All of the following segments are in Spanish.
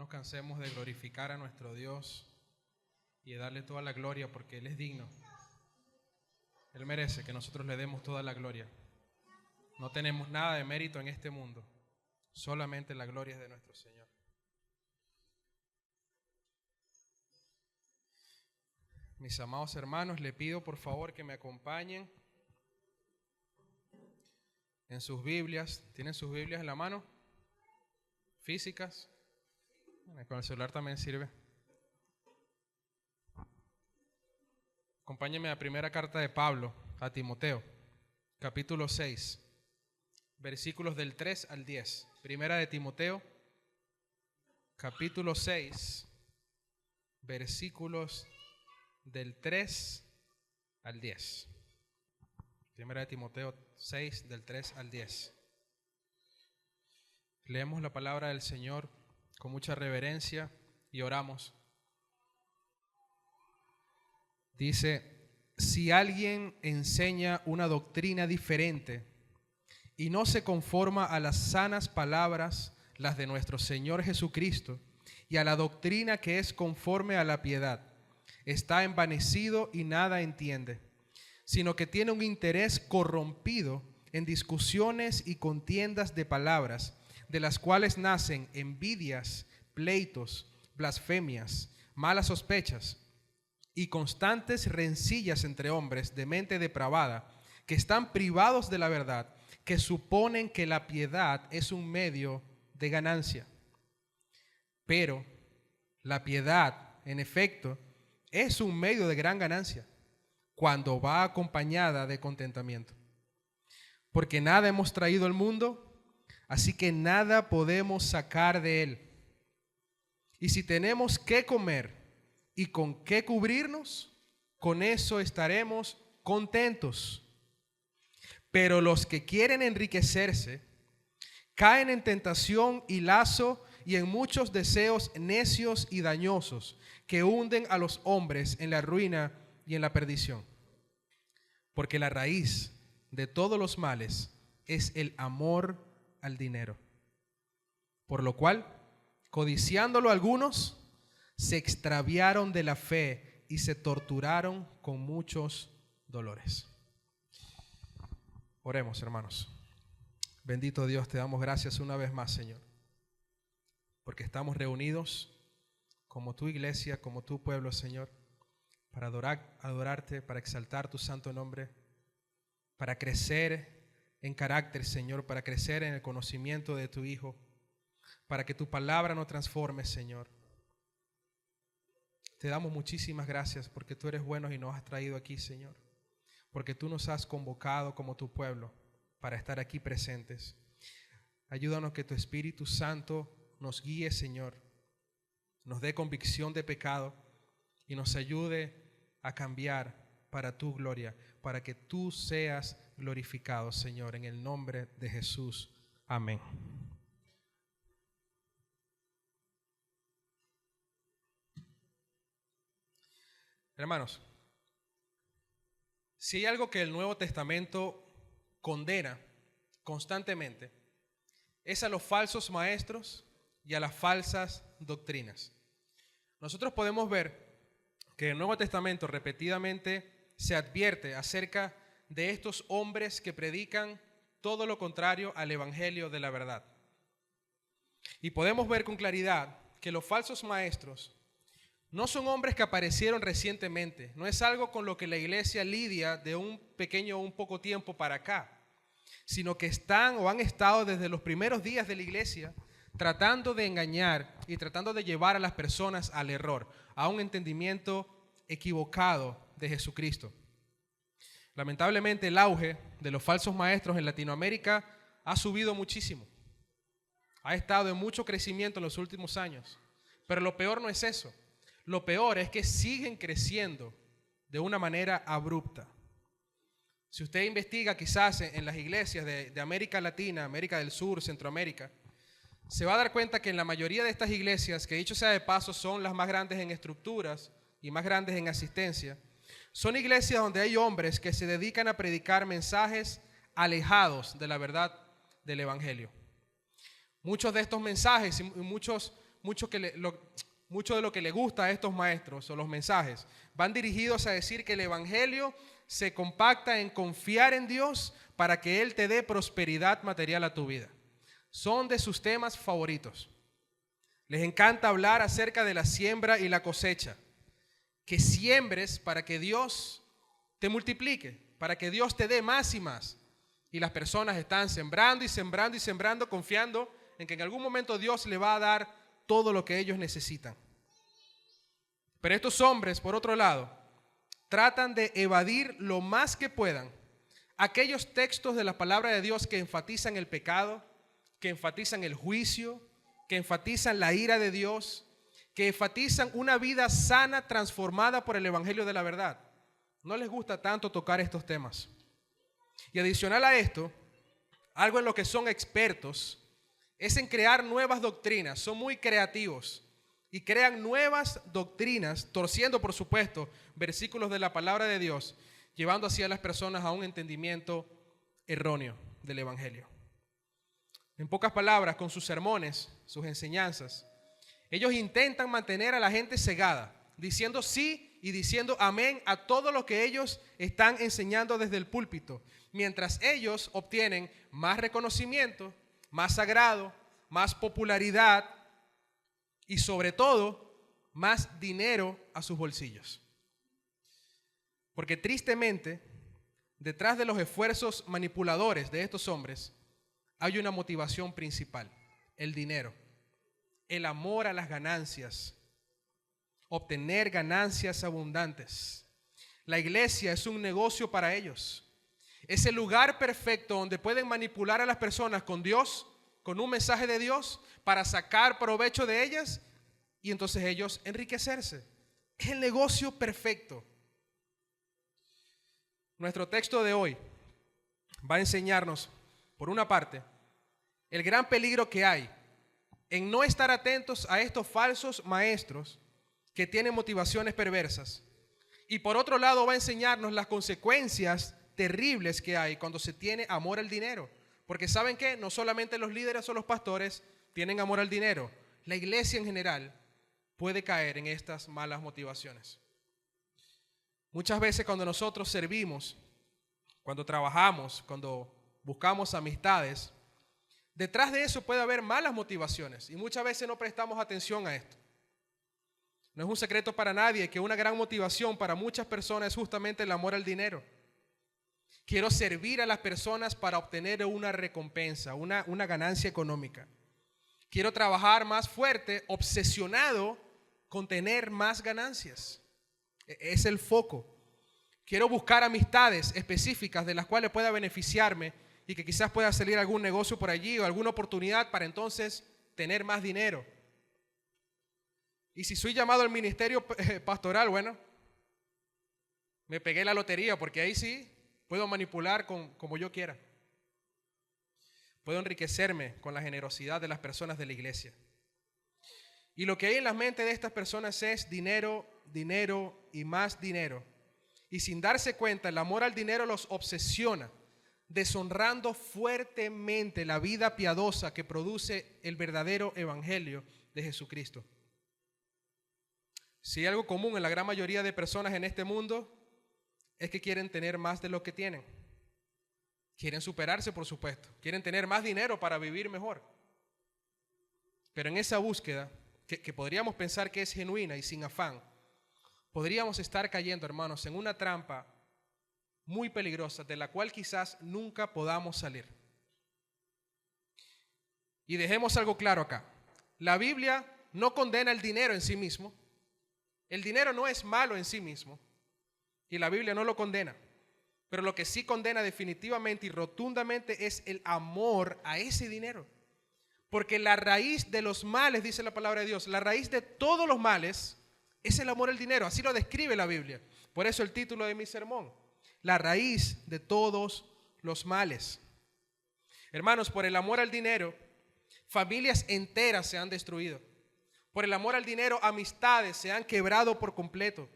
nos cansemos de glorificar a nuestro Dios y de darle toda la gloria porque Él es digno. Él merece que nosotros le demos toda la gloria. No tenemos nada de mérito en este mundo, solamente la gloria es de nuestro Señor. Mis amados hermanos, le pido por favor que me acompañen en sus Biblias. ¿Tienen sus Biblias en la mano? ¿Físicas? Con el celular también sirve. Acompáñenme a la primera carta de Pablo a Timoteo, capítulo 6, versículos del 3 al 10. Primera de Timoteo, capítulo 6, versículos del 3 al 10. Primera de Timoteo 6, del 3 al 10. Leemos la palabra del Señor con mucha reverencia y oramos. Dice: si alguien enseña una doctrina diferente y no se conforma a las sanas palabras, las de nuestro Señor Jesucristo, y a la doctrina que es conforme a la piedad, está envanecido y nada entiende, sino que tiene un interés corrompido en discusiones y contiendas de palabras, de las cuales nacen envidias, pleitos, blasfemias, malas sospechas y constantes rencillas entre hombres de mente depravada, que están privados de la verdad, que suponen que la piedad es un medio de ganancia. Pero la piedad, en efecto, es un medio de gran ganancia cuando va acompañada de contentamiento. Porque nada hemos traído al mundo, así que nada podemos sacar de él. Y si tenemos que comer y con qué cubrirnos, con eso estaremos contentos. Pero los que quieren enriquecerse caen en tentación y lazo y en muchos deseos necios y dañosos que hunden a los hombres en la ruina y en la perdición. Porque la raíz de todos los males es el amor al dinero. Por lo cual, codiciándolo algunos, se extraviaron de la fe y se torturaron con muchos dolores. Oremos, hermanos. Bendito Dios, te damos gracias una vez más, Señor, porque estamos reunidos como tu iglesia, como tu pueblo, Señor, para adorarte, para exaltar tu santo nombre, para crecer en carácter, Señor, para crecer en el conocimiento de tu Hijo, para que tu palabra nos transforme, Señor. Te damos muchísimas gracias porque tú eres bueno y nos has traído aquí, Señor, porque tú nos has convocado como tu pueblo para estar aquí presentes. Ayúdanos que tu Espíritu Santo nos guíe, Señor, nos dé convicción de pecado y nos ayude a cambiar para tu gloria, para que tú seas glorificado, Señor, en el nombre de Jesús. Amén. Hermanos, si hay algo que el Nuevo Testamento condena constantemente, es a los falsos maestros y a las falsas doctrinas. Nosotros podemos ver que el Nuevo Testamento repetidamente se advierte acerca de estos hombres que predican todo lo contrario al evangelio de la verdad. Y podemos ver con claridad que los falsos maestros no son hombres que aparecieron recientemente, no es algo con lo que la iglesia lidia de un pequeño o un poco tiempo para acá, sino que están o han estado desde los primeros días de la iglesia tratando de engañar y tratando de llevar a las personas al error, a un entendimiento equivocado de Jesucristo. Lamentablemente el auge de los falsos maestros en Latinoamérica ha subido muchísimo. Ha estado en mucho crecimiento en los últimos años. Pero lo peor no es eso. Lo peor es que siguen creciendo de una manera abrupta. Si usted investiga quizás en las iglesias de América Latina, América del Sur, Centroamérica, se va a dar cuenta que en la mayoría de estas iglesias, que dicho sea de paso son las más grandes en estructuras y más grandes en asistencia, son iglesias donde hay hombres que se dedican a predicar mensajes alejados de la verdad del evangelio. Muchos de estos mensajes y muchos mucho de lo que le gusta a estos maestros o los mensajes van dirigidos a decir que el evangelio se compacta en confiar en Dios para que Él te dé prosperidad material a tu vida. Son de sus temas favoritos. Les encanta hablar acerca de la siembra y la cosecha. Que siembres para que Dios te multiplique, para que Dios te dé más y más. Y las personas están sembrando y sembrando y sembrando, confiando en que en algún momento Dios le va a dar todo lo que ellos necesitan. Pero estos hombres, por otro lado, tratan de evadir lo más que puedan aquellos textos de la palabra de Dios que enfatizan el pecado, que enfatizan el juicio, que enfatizan la ira de Dios, que enfatizan una vida sana transformada por el evangelio de la verdad. No les gusta tanto tocar estos temas. Y adicional a esto, algo en lo que son expertos es en crear nuevas doctrinas. Son muy creativos y crean nuevas doctrinas, torciendo, por supuesto, versículos de la palabra de Dios, llevando así a las personas a un entendimiento erróneo del evangelio. En pocas palabras, con sus sermones, sus enseñanzas, ellos intentan mantener a la gente cegada, diciendo sí y diciendo amén a todo lo que ellos están enseñando desde el púlpito, mientras ellos obtienen más reconocimiento, más agrado, más popularidad y sobre todo más dinero a sus bolsillos. Porque tristemente, detrás de los esfuerzos manipuladores de estos hombres, hay una motivación principal: el dinero, el amor a las ganancias, obtener ganancias abundantes. La iglesia es un negocio para ellos. Es el lugar perfecto donde pueden manipular a las personas con Dios, con un mensaje de Dios, para sacar provecho de ellas y entonces ellos enriquecerse. Es el negocio perfecto. Nuestro texto de hoy va a enseñarnos, por una parte, el gran peligro que hay en no estar atentos a estos falsos maestros que tienen motivaciones perversas. Y por otro lado va a enseñarnos las consecuencias terribles que hay cuando se tiene amor al dinero. Porque ¿saben qué? No solamente los líderes o los pastores tienen amor al dinero. La iglesia en general puede caer en estas malas motivaciones. Muchas veces cuando nosotros servimos, cuando trabajamos, cuando buscamos amistades, detrás de eso puede haber malas motivaciones y muchas veces no prestamos atención a esto. No es un secreto para nadie que una gran motivación para muchas personas es justamente el amor al dinero. Quiero servir a las personas para obtener una recompensa, una ganancia económica. Quiero trabajar más fuerte, obsesionado con tener más ganancias. Es el foco. Quiero buscar amistades específicas de las cuales pueda beneficiarme y que quizás pueda salir algún negocio por allí o alguna oportunidad para entonces tener más dinero. Y si soy llamado al ministerio pastoral, bueno, me pegué la lotería porque ahí sí puedo manipular como yo quiera. Puedo enriquecerme con la generosidad de las personas de la iglesia. Y lo que hay en la mente de estas personas es dinero, dinero y más dinero. Y sin darse cuenta, el amor al dinero los obsesiona, deshonrando fuertemente la vida piadosa que produce el verdadero evangelio de Jesucristo. Si hay algo común en la gran mayoría de personas en este mundo, es que quieren tener más de lo que tienen. Quieren superarse, por supuesto. Quieren tener más dinero para vivir mejor. Pero en esa búsqueda, que podríamos pensar que es genuina y sin afán, podríamos estar cayendo, hermanos, en una trampa muy peligrosa de la cual quizás nunca podamos salir. Y dejemos algo claro acá. La Biblia no condena el dinero en sí mismo. El dinero no es malo en sí mismo. Y la Biblia no lo condena. Pero lo que sí condena definitivamente y rotundamente es el amor a ese dinero. Porque la raíz de los males, dice la palabra de Dios, la raíz de todos los males es el amor al dinero. Así lo describe la Biblia. Por eso el título de mi sermón: la raíz de todos los males. Hermanos, por el amor al dinero, familias enteras se han destruido. Por el amor al dinero, amistades se han quebrado por completo.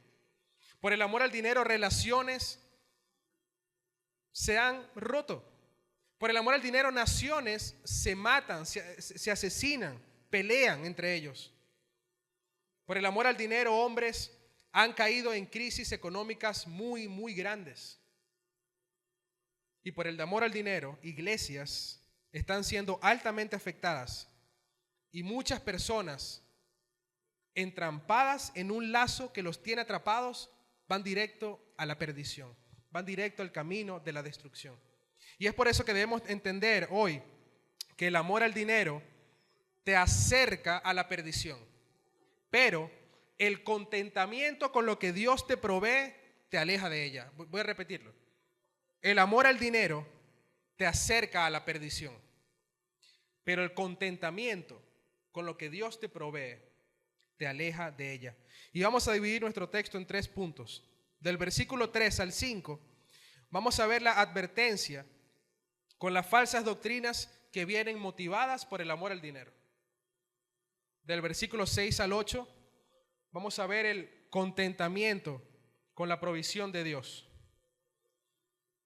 Por el amor al dinero, relaciones se han roto. Por el amor al dinero, naciones se matan, se asesinan, pelean entre ellos. Por el amor al dinero, hombres han caído en crisis económicas muy, muy grandes. Y por el amor al dinero, iglesias están siendo altamente afectadas y muchas personas entrampadas en un lazo que los tiene atrapados van directo a la perdición, van directo al camino de la destrucción. Y es por eso que debemos entender hoy que el amor al dinero te acerca a la perdición, pero el contentamiento con lo que Dios te provee te aleja de ella. Voy a repetirlo. El amor al dinero te acerca a la perdición, pero el contentamiento con lo que Dios te provee te aleja de ella. Y vamos a dividir nuestro texto en 3 puntos. Del versículo 3 al 5, vamos a ver la advertencia con las falsas doctrinas que vienen motivadas por el amor al dinero. Del versículo 6 al 8, vamos a ver el contentamiento con la provisión de Dios.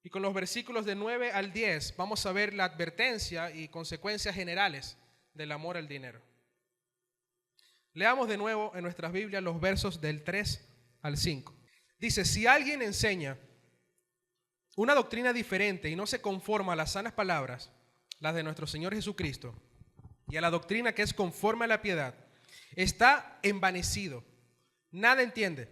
Y con los versículos de 9 al 10 vamos a ver la advertencia y consecuencias generales del amor al dinero. Leamos de nuevo en nuestras Biblias los versos del 3 al 5. Dice, si alguien enseña una doctrina diferente y no se conforma a las sanas palabras, las de nuestro Señor Jesucristo, y a la doctrina que es conforme a la piedad, está envanecido, nada entiende,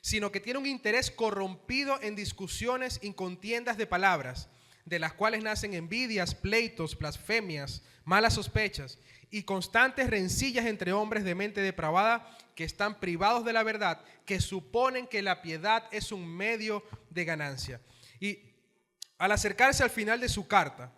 sino que tiene un interés corrompido en discusiones y contiendas de palabras, de las cuales nacen envidias, pleitos, blasfemias, malas sospechas y constantes rencillas entre hombres de mente depravada que están privados de la verdad, que suponen que la piedad es un medio de ganancia. Y al acercarse al final de su carta,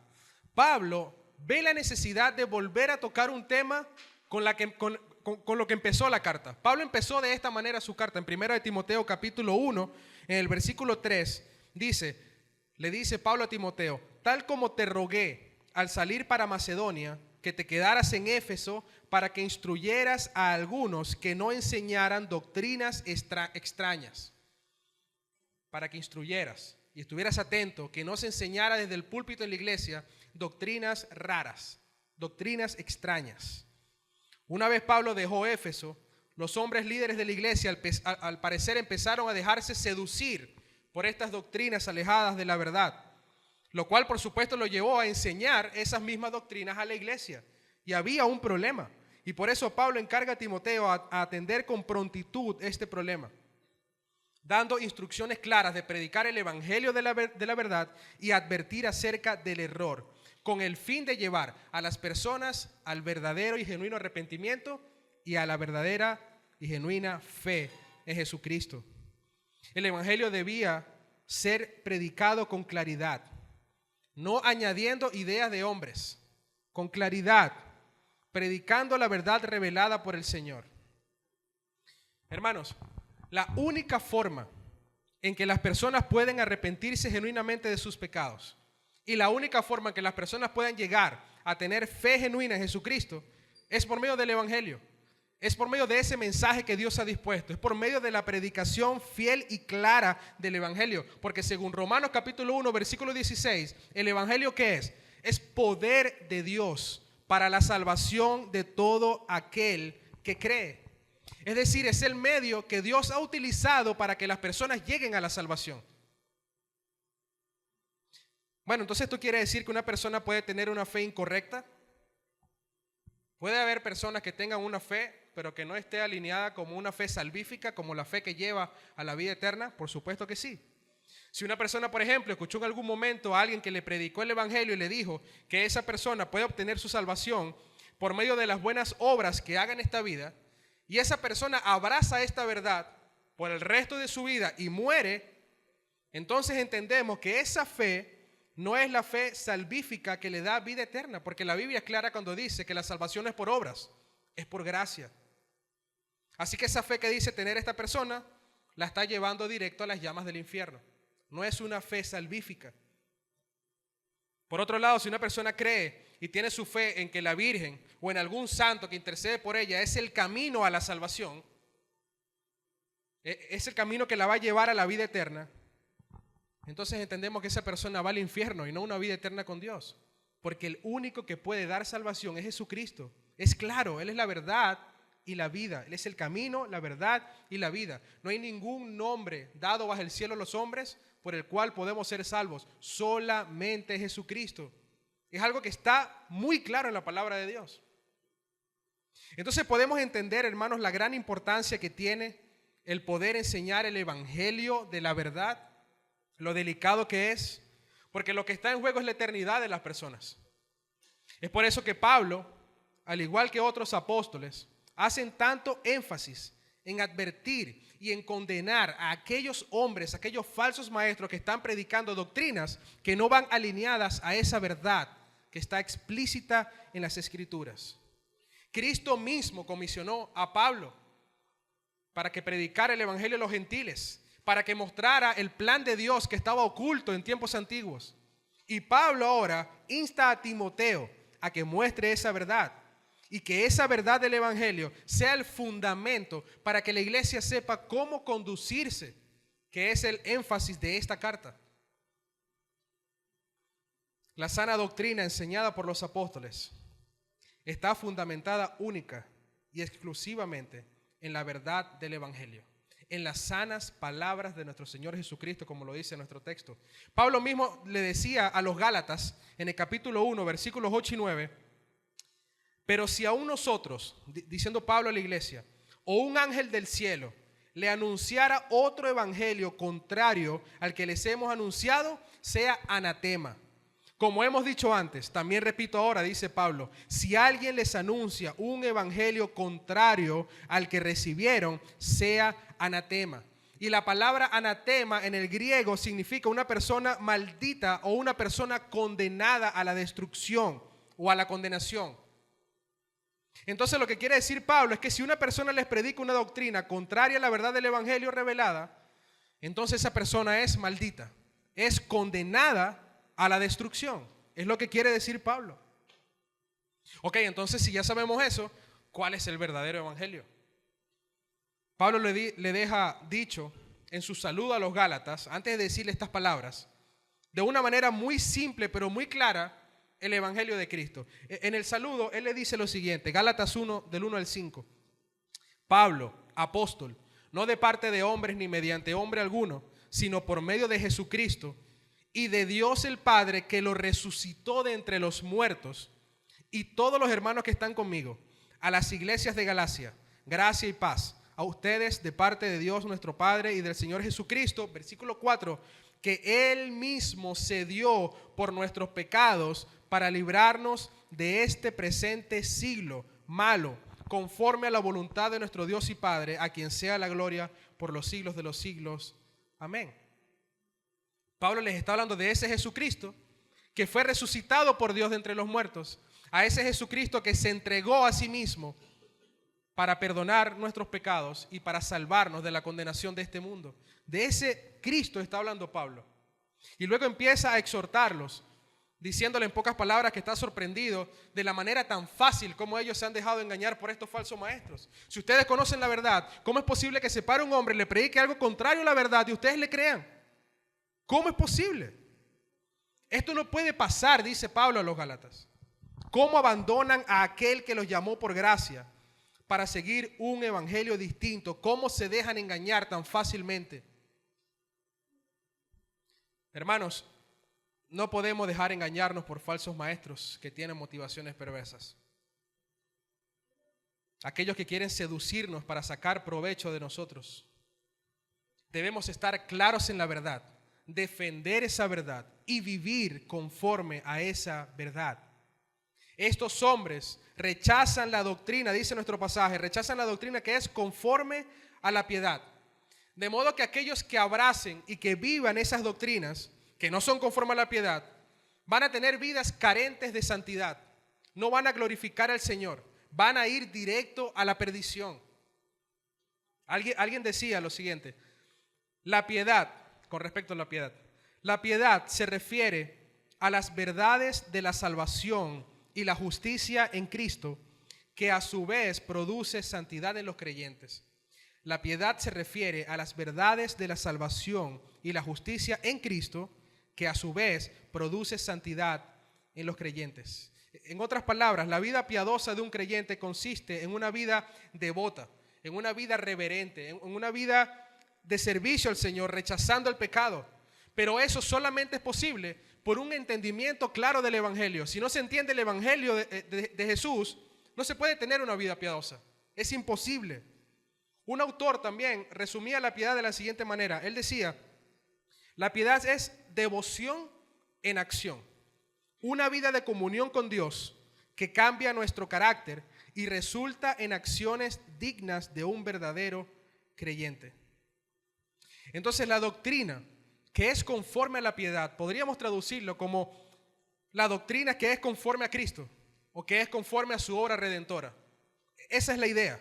Pablo ve la necesidad de volver a tocar un tema con lo que empezó la carta. Pablo empezó de esta manera su carta. En 1 de Timoteo capítulo 1, en el versículo 3, le dice Pablo a Timoteo, tal como te rogué al salir para Macedonia, que te quedaras en Éfeso para que instruyeras a algunos que no enseñaran doctrinas extrañas. Para que instruyeras y estuvieras atento, que no se enseñara desde el púlpito en la iglesia doctrinas raras, doctrinas extrañas. Una vez Pablo dejó Éfeso, los hombres líderes de la iglesia al parecer empezaron a dejarse seducir por estas doctrinas alejadas de la verdad, lo cual por supuesto lo llevó a enseñar esas mismas doctrinas a la iglesia. Y había un problema, y por eso Pablo encarga a Timoteo a atender con prontitud este problema, dando instrucciones claras de predicar el evangelio de la verdad y advertir acerca del error, con el fin de llevar a las personas al verdadero y genuino arrepentimiento y a la verdadera y genuina fe en Jesucristo. El evangelio debía ser predicado con claridad, no añadiendo ideas de hombres, con claridad, predicando la verdad revelada por el Señor. Hermanos, la única forma en que las personas pueden arrepentirse genuinamente de sus pecados y la única forma en que las personas puedan llegar a tener fe genuina en Jesucristo es por medio del evangelio. Es por medio de ese mensaje que Dios ha dispuesto. Es por medio de la predicación fiel y clara del evangelio. Porque según Romanos capítulo 1, versículo 16, ¿el evangelio qué es? Es poder de Dios para la salvación de todo aquel que cree. Es decir, es el medio que Dios ha utilizado para que las personas lleguen a la salvación. Bueno, entonces esto quiere decir que una persona puede tener una fe incorrecta. Puede haber personas que tengan una fe, pero que no esté alineada como una fe salvífica, como la fe que lleva a la vida eterna. Por supuesto que sí. Si una persona, por ejemplo, escuchó en algún momento a alguien que le predicó el evangelio y le dijo que esa persona puede obtener su salvación por medio de las buenas obras que haga en esta vida, y esa persona abraza esta verdad por el resto de su vida y muere, entonces entendemos que esa fe no es la fe salvífica que le da vida eterna, porque la Biblia es clara cuando dice que la salvación no es por obras, es por gracia. Así que esa fe que dice tener esta persona la está llevando directo a las llamas del infierno. No es una fe salvífica. Por otro lado, si una persona cree y tiene su fe en que la Virgen o en algún santo que intercede por ella es el camino a la salvación, es el camino que la va a llevar a la vida eterna, entonces entendemos que esa persona va al infierno y no una vida eterna con Dios. Porque el único que puede dar salvación es Jesucristo. Es claro, Él es la verdad y la vida. Él es el camino, la verdad y la vida. No hay ningún nombre dado bajo el cielo a los hombres por el cual podemos ser salvos. Solamente Jesucristo. Es algo que está muy claro en la palabra de Dios. Entonces podemos entender, hermanos, la gran importancia que tiene el poder enseñar el evangelio de la verdad, lo delicado que es, porque lo que está en juego es la eternidad de las personas. Es por eso que Pablo, al igual que otros apóstoles, hacen tanto énfasis en advertir y en condenar a aquellos hombres, aquellos falsos maestros que están predicando doctrinas que no van alineadas a esa verdad que está explícita en las Escrituras. Cristo mismo comisionó a Pablo para que predicara el evangelio a los gentiles, para que mostrara el plan de Dios que estaba oculto en tiempos antiguos. Y Pablo ahora insta a Timoteo a que muestre esa verdad y que esa verdad del evangelio sea el fundamento para que la iglesia sepa cómo conducirse, que es el énfasis de esta carta. La sana doctrina enseñada por los apóstoles está fundamentada única y exclusivamente en la verdad del evangelio, en las sanas palabras de nuestro Señor Jesucristo, como lo dice nuestro texto. Pablo mismo le decía a los Gálatas en el capítulo 1, versículos 8 y 9, pero si aún nosotros, diciendo Pablo a la iglesia, o un ángel del cielo le anunciara otro evangelio contrario al que les hemos anunciado, sea anatema. Como hemos dicho antes, también repito ahora, dice Pablo, si alguien les anuncia un evangelio contrario al que recibieron, sea anatema. Y la palabra anatema en el griego significa una persona maldita o una persona condenada a la destrucción o a la condenación. Entonces lo que quiere decir Pablo es que si una persona les predica una doctrina contraria a la verdad del evangelio revelada, entonces esa persona es maldita, es condenada a la destrucción. Es lo que quiere decir Pablo. Ok, entonces si ya sabemos eso, ¿cuál es el verdadero evangelio? Pablo le deja dicho en su saludo a los Gálatas, antes de decirle estas palabras, de una manera muy simple pero muy clara, el evangelio de Cristo. En el saludo él le dice lo siguiente, Gálatas 1 del 1 al 5. Pablo, apóstol, no de parte de hombres ni mediante hombre alguno, sino por medio de Jesucristo y de Dios el Padre, que lo resucitó de entre los muertos, y todos los hermanos que están conmigo, a las iglesias de Galacia, gracia y paz a ustedes de parte de Dios nuestro Padre y del Señor Jesucristo. Versículo 4, que Él mismo se dio por nuestros pecados para librarnos de este presente siglo malo, conforme a la voluntad de nuestro Dios y Padre, a quien sea la gloria por los siglos de los siglos. Amén. Pablo les está hablando de ese Jesucristo que fue resucitado por Dios de entre los muertos, a ese Jesucristo que se entregó a sí mismo para perdonar nuestros pecados y para salvarnos de la condenación de este mundo. De ese Cristo está hablando Pablo. Y luego empieza a exhortarlos, diciéndole en pocas palabras que está sorprendido de la manera tan fácil como ellos se han dejado engañar por estos falsos maestros. Si ustedes conocen la verdad, ¿cómo es posible que se pare un hombre, le predique algo contrario a la verdad y ustedes le crean? ¿Cómo es posible? Esto no puede pasar, dice Pablo a los Gálatas. ¿Cómo abandonan a aquel que los llamó por gracia para seguir un evangelio distinto? ¿Cómo se dejan engañar tan fácilmente? Hermanos, no podemos dejar engañarnos por falsos maestros que tienen motivaciones perversas. Aquellos que quieren seducirnos para sacar provecho de nosotros. Debemos estar claros en la verdad, defender esa verdad y vivir conforme a esa verdad. Estos hombres rechazan la doctrina, dice nuestro pasaje, rechazan la doctrina que es conforme a la piedad. De modo que aquellos que abracen y que vivan esas doctrinas que no son conforme a la piedad, van a tener vidas carentes de santidad, no van a glorificar al Señor, van a ir directo a la perdición. Alguien decía lo siguiente, la piedad, con respecto a la piedad se refiere a las verdades de la salvación y la justicia en Cristo, que a su vez produce santidad en los creyentes. La piedad se refiere a las verdades de la salvación y la justicia en Cristo, que a su vez produce santidad en los creyentes. En otras palabras, la vida piadosa de un creyente consiste en una vida devota, en una vida reverente, en una vida de servicio al Señor, rechazando el pecado. Pero eso solamente es posible por un entendimiento claro del Evangelio. Si no se entiende el Evangelio de Jesús, no se puede tener una vida piadosa. Es imposible. Un autor también resumía la piedad de la siguiente manera. Él decía, la piedad es devoción en acción. Una vida de comunión con Dios que cambia nuestro carácter y resulta en acciones dignas de un verdadero creyente. Entonces la doctrina que es conforme a la piedad, podríamos traducirlo como la doctrina que es conforme a Cristo o que es conforme a su obra redentora. Esa es la idea.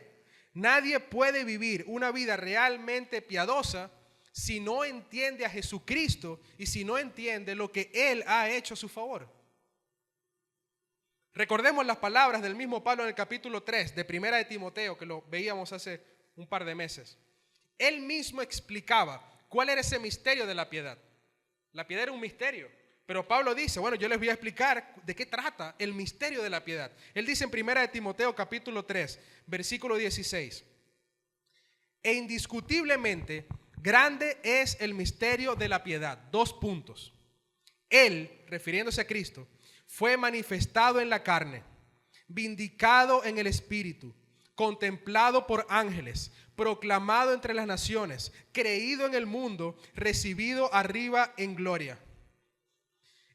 Nadie puede vivir una vida realmente piadosa si no entiende a Jesucristo y si no entiende lo que Él ha hecho a su favor. Recordemos las palabras del mismo Pablo en el capítulo 3 de Primera de Timoteo, que lo veíamos hace un par de meses. Él mismo explicaba cuál era ese misterio de la piedad. La piedad era un misterio, pero Pablo dice, bueno, yo les voy a explicar de qué trata el misterio de la piedad. Él dice en Primera de Timoteo capítulo 3, versículo 16, e indiscutiblemente grande es el misterio de la piedad. 2 puntos. Él, refiriéndose a Cristo, fue manifestado en la carne, vindicado en el Espíritu, contemplado por ángeles, proclamado entre las naciones, creído en el mundo, recibido arriba en gloria.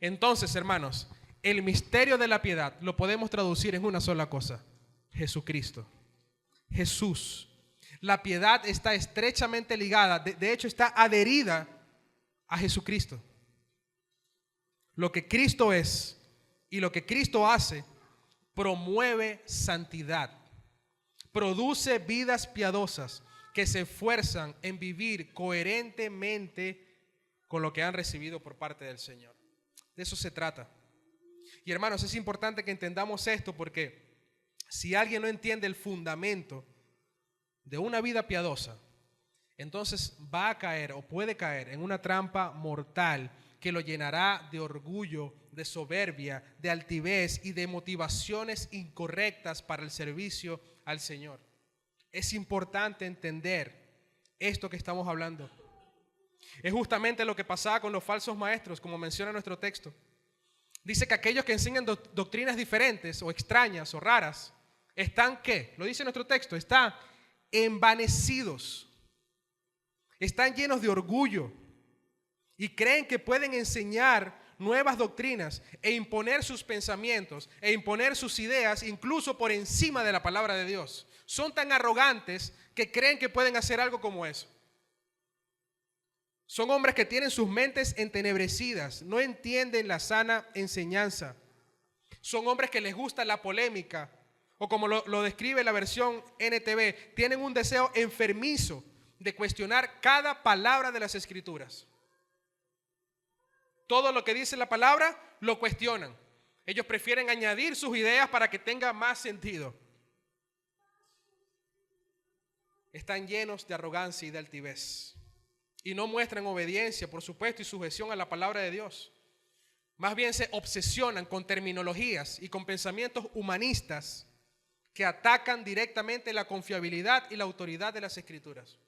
Entonces, hermanos, el misterio de la piedad lo podemos traducir en una sola cosa: Jesucristo. Jesús. La piedad está estrechamente ligada, de hecho está adherida a Jesucristo. Lo que Cristo es y lo que Cristo hace promueve santidad, produce vidas piadosas que se esfuerzan en vivir coherentemente con lo que han recibido por parte del Señor. De eso se trata. Y hermanos, es importante que entendamos esto, porque si alguien no entiende el fundamento de una vida piadosa, entonces va a caer o puede caer en una trampa mortal que lo llenará de orgullo, de soberbia, de altivez y de motivaciones incorrectas para el servicio al Señor. Es importante entender esto que estamos hablando. Es justamente lo que pasaba con los falsos maestros, como menciona nuestro texto. Dice que aquellos que enseñan doctrinas diferentes o extrañas o raras, están, ¿qué? Lo dice nuestro texto, están envanecidos, están llenos de orgullo y creen que pueden enseñar nuevas doctrinas e imponer sus pensamientos e imponer sus ideas incluso por encima de la palabra de Dios. Son tan arrogantes que creen que pueden hacer algo como eso. Son hombres que tienen sus mentes entenebrecidas, no entienden la sana enseñanza. Son hombres que les gusta la polémica, o como lo describe la versión NTV, tienen un deseo enfermizo de cuestionar cada palabra de las Escrituras. Todo lo que dice la palabra lo cuestionan. Ellos prefieren añadir sus ideas para que tenga más sentido. Están llenos de arrogancia y de altivez. Y no muestran obediencia, por supuesto, y sujeción a la palabra de Dios. Más bien se obsesionan con terminologías y con pensamientos humanistas que atacan directamente la confiabilidad y la autoridad de las Escrituras.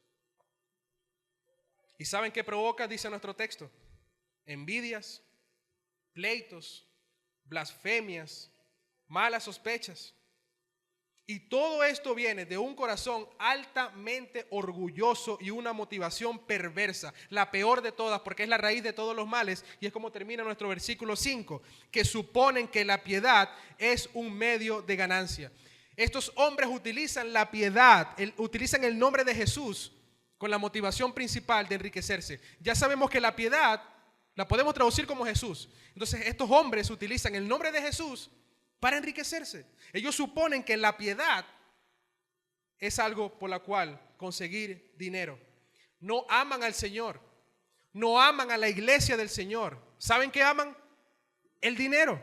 ¿Y saben qué provoca? Dice nuestro texto: envidias, pleitos, blasfemias, malas sospechas. Y todo esto viene de un corazón altamente orgulloso y una motivación perversa, la peor de todas, porque es la raíz de todos los males, y es como termina nuestro versículo 5, que suponen que la piedad es un medio de ganancia. Estos hombres utilizan la piedad, utilizan el nombre de Jesús con la motivación principal de enriquecerse. Ya sabemos que la piedad la podemos traducir como Jesús. Entonces estos hombres utilizan el nombre de Jesús para enriquecerse. Ellos suponen que la piedad es algo por la cual conseguir dinero. No aman al Señor, no aman a la iglesia del Señor. ¿Saben qué aman? El dinero.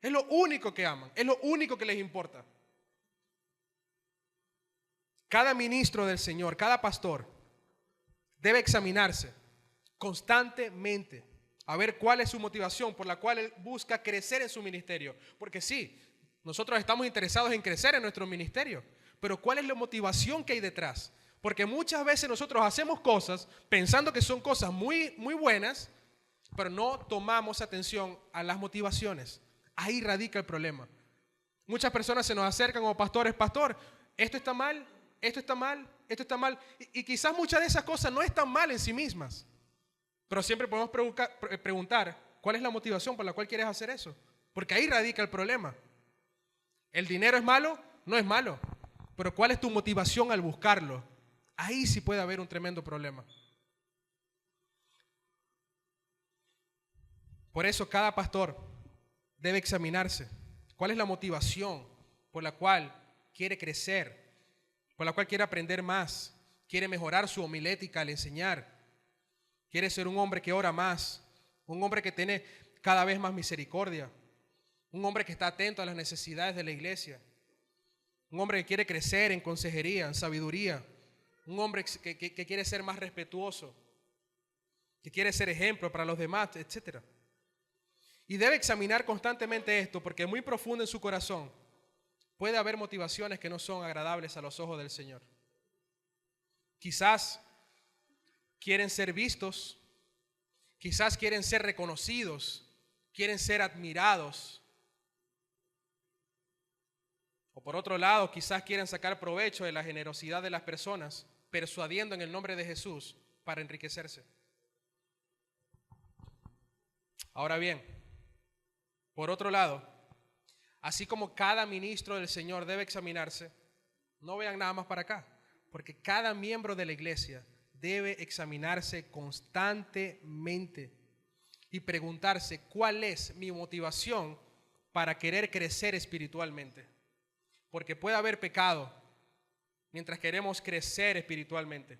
Es lo único que aman, es lo único que les importa. Cada ministro del Señor, cada pastor debe examinarse constantemente a ver cuál es su motivación por la cual él busca crecer en su ministerio. Porque sí, nosotros estamos interesados en crecer en nuestro ministerio, pero ¿cuál es la motivación que hay detrás? Porque muchas veces nosotros hacemos cosas pensando que son cosas muy, muy buenas, pero no tomamos atención a las motivaciones. Ahí radica el problema. Muchas personas se nos acercan como pastores, pastor, esto está mal, esto está mal, esto está mal. Y quizás muchas de esas cosas no están mal en sí mismas, pero siempre podemos preguntar, ¿cuál es la motivación por la cual quieres hacer eso? Porque ahí radica el problema. ¿El dinero es malo? No es malo, pero ¿cuál es tu motivación al buscarlo? Ahí sí puede haber un tremendo problema. Por eso cada pastor debe examinarse. ¿Cuál es la motivación por la cual quiere crecer? Por la cual quiere aprender más. Quiere mejorar su homilética al enseñar. Quiere ser un hombre que ora más. Un hombre que tiene cada vez más misericordia. Un hombre que está atento a las necesidades de la iglesia. Un hombre que quiere crecer en consejería, en sabiduría. Un hombre que quiere ser más respetuoso. Que quiere ser ejemplo para los demás, etc. Y debe examinar constantemente esto porque muy profundo en su corazón puede haber motivaciones que no son agradables a los ojos del Señor. Quizás quieren ser vistos, quizás quieren ser reconocidos, quieren ser admirados. O por otro lado, quizás quieren sacar provecho de la generosidad de las personas, persuadiendo en el nombre de Jesús para enriquecerse. Ahora bien, por otro lado, así como cada ministro del Señor debe examinarse, no vean nada más para acá, porque cada miembro de la iglesia debe examinarse constantemente y preguntarse cuál es mi motivación para querer crecer espiritualmente. Porque puede haber pecado mientras queremos crecer espiritualmente.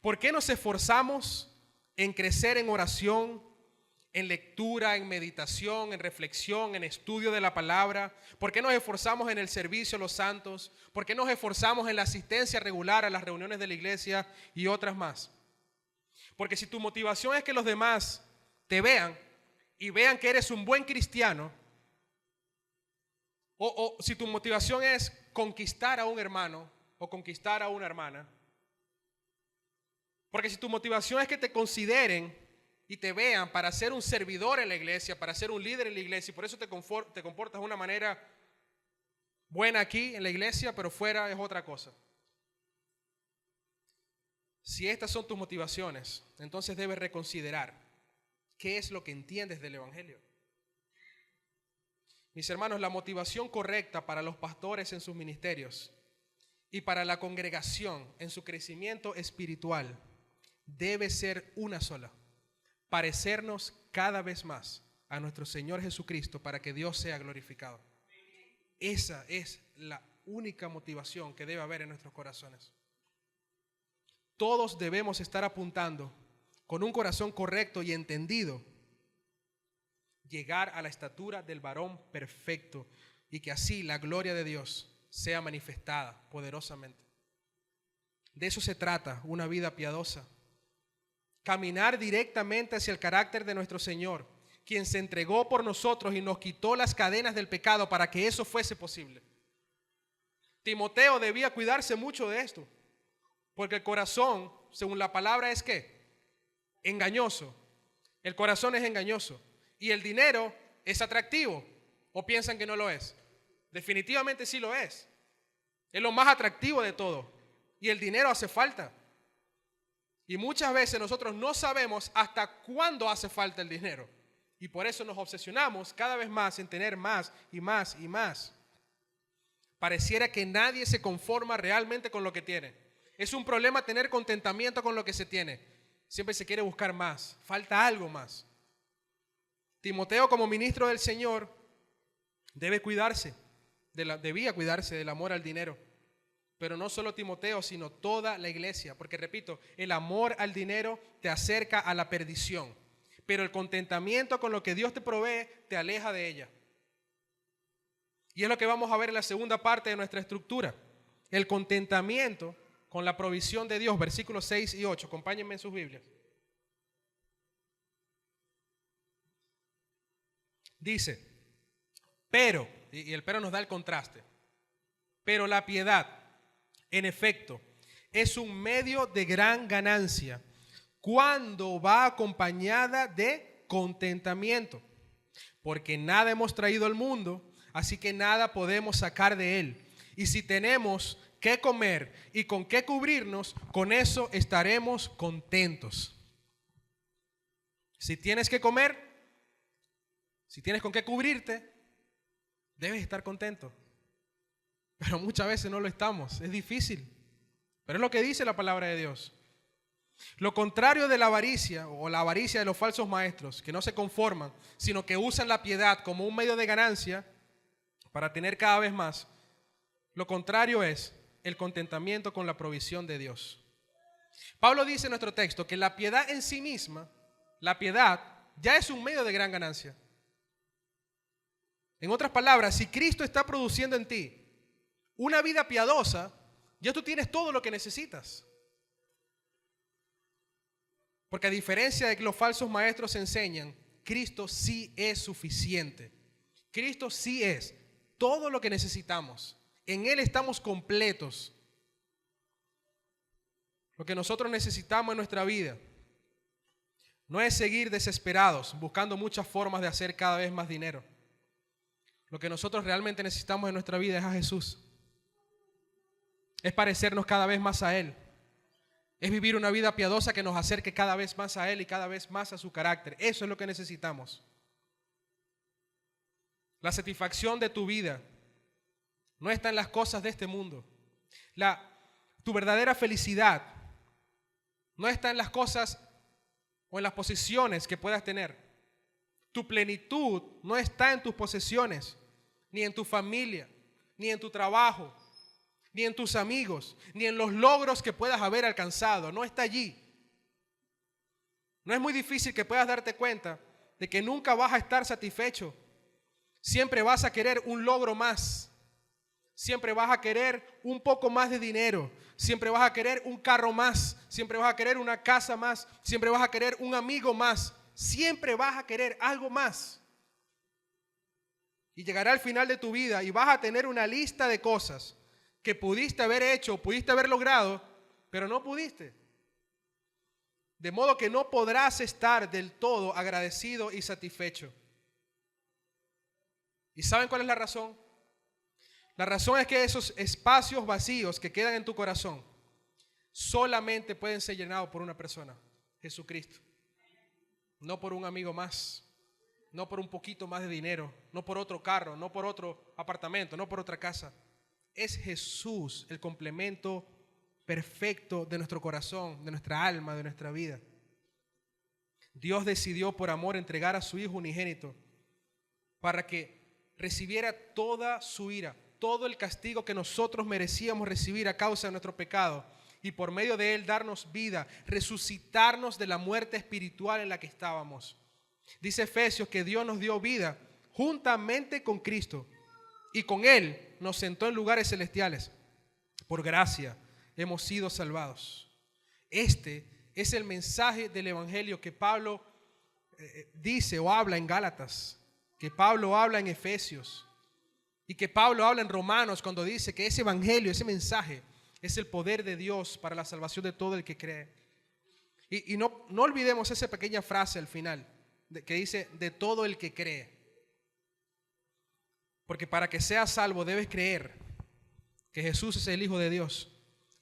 ¿Por qué nos esforzamos en crecer en oración, en lectura, en meditación, en reflexión, en estudio de la palabra? ¿Por qué nos esforzamos en el servicio a los santos? ¿Por qué nos esforzamos en la asistencia regular a las reuniones de la iglesia y otras más? Porque si tu motivación es que los demás te vean y vean que eres un buen cristiano, o si tu motivación es conquistar a un hermano o conquistar a una hermana, porque si tu motivación es que te consideren y te vean para ser un servidor en la iglesia, para ser un líder en la iglesia, y por eso te comportas de una manera buena aquí en la iglesia, pero fuera es otra cosa. Si estas son tus motivaciones, entonces debes reconsiderar qué es lo que entiendes del Evangelio. Mis hermanos, la motivación correcta para los pastores en sus ministerios y para la congregación en su crecimiento espiritual debe ser una sola: parecernos cada vez más a nuestro Señor Jesucristo para que Dios sea glorificado. Esa es la única motivación que debe haber en nuestros corazones. Todos debemos estar apuntando con un corazón correcto y entendido, llegar a la estatura del varón perfecto y que así la gloria de Dios sea manifestada poderosamente. De eso se trata una vida piadosa. Caminar directamente hacia el carácter de nuestro Señor, quien se entregó por nosotros y nos quitó las cadenas del pecado para que eso fuese posible. Timoteo debía cuidarse mucho de esto, porque el corazón, según la palabra, es ¿qué? Engañoso. El corazón es engañoso. Y el dinero es atractivo. ¿O piensan que no lo es? Definitivamente sí lo es. Es lo más atractivo de todo. Y el dinero hace falta. Y muchas veces nosotros no sabemos hasta cuándo hace falta el dinero. Y por eso nos obsesionamos cada vez más en tener más y más y más. Pareciera que nadie se conforma realmente con lo que tiene. Es un problema tener contentamiento con lo que se tiene. Siempre se quiere buscar más. Falta algo más. Timoteo, como ministro del Señor, debía cuidarse del amor al dinero. Pero no solo Timoteo, sino toda la iglesia. Porque repito, el amor al dinero te acerca a la perdición. Pero el contentamiento con lo que Dios te provee te aleja de ella. Y es lo que vamos a ver en la segunda parte de nuestra estructura. El contentamiento con la provisión de Dios, versículos 6 y 8. Acompáñenme en sus Biblias. Dice, pero, y el pero nos da el contraste, pero la piedad, en efecto, es un medio de gran ganancia cuando va acompañada de contentamiento, porque nada hemos traído al mundo, así que nada podemos sacar de él. Y si tenemos qué comer y con qué cubrirnos, con eso estaremos contentos. Si tienes que comer, si tienes con qué cubrirte, debes estar contento. Pero muchas veces no lo estamos, es difícil. Pero es lo que dice la palabra de Dios. Lo contrario de la avaricia o la avaricia de los falsos maestros, que no se conforman, sino que usan la piedad como un medio de ganancia para tener cada vez más. Lo contrario es el contentamiento con la provisión de Dios. Pablo dice en nuestro texto que la piedad en sí misma, la piedad ya es un medio de gran ganancia. En otras palabras, si Cristo está produciendo en ti una vida piadosa, ya tú tienes todo lo que necesitas. Porque a diferencia de que los falsos maestros enseñan, Cristo sí es suficiente. Cristo sí es todo lo que necesitamos. En Él estamos completos. Lo que nosotros necesitamos en nuestra vida no es seguir desesperados, buscando muchas formas de hacer cada vez más dinero. Lo que nosotros realmente necesitamos en nuestra vida es a Jesús. Es parecernos cada vez más a Él. Es vivir una vida piadosa que nos acerque cada vez más a Él y cada vez más a su carácter. Eso es lo que necesitamos. La satisfacción de tu vida no está en las cosas de este mundo. Tu verdadera felicidad no está en las cosas o en las posesiones que puedas tener. Tu plenitud no está en tus posesiones, ni en tu familia, ni en tu trabajo, ni en tus amigos, ni en los logros que puedas haber alcanzado. No está allí. No es muy difícil que puedas darte cuenta de que nunca vas a estar satisfecho. Siempre vas a querer un logro más. Siempre vas a querer un poco más de dinero. Siempre vas a querer un carro más. Siempre vas a querer una casa más. Siempre vas a querer un amigo más. Siempre vas a querer algo más. Y llegará al final de tu vida y vas a tener una lista de cosas que pudiste haber hecho, pudiste haber logrado, pero no pudiste. De modo que no podrás estar del todo agradecido y satisfecho. ¿Y saben cuál es la razón? La razón es que esos espacios vacíos que quedan en tu corazón solamente pueden ser llenados por una persona, Jesucristo. No por un amigo más, no por un poquito más de dinero, no por otro carro, no por otro apartamento, no por otra casa. Es Jesús el complemento perfecto de nuestro corazón, de nuestra alma, de nuestra vida. Dios decidió por amor entregar a su Hijo unigénito para que recibiera toda su ira, todo el castigo que nosotros merecíamos recibir a causa de nuestro pecado, y por medio de Él darnos vida, resucitarnos de la muerte espiritual en la que estábamos. Dice Efesios que Dios nos dio vida juntamente con Cristo, y con Él nos sentó en lugares celestiales. Por gracia hemos sido salvados. Este es el mensaje del Evangelio que Pablo dice o habla en Gálatas, que Pablo habla en Efesios y que Pablo habla en Romanos cuando dice que ese Evangelio, ese mensaje es el poder de Dios para la salvación de todo el que cree. Y no olvidemos esa pequeña frase al final que dice de todo el que cree. Porque para que seas salvo debes creer que Jesús es el Hijo de Dios,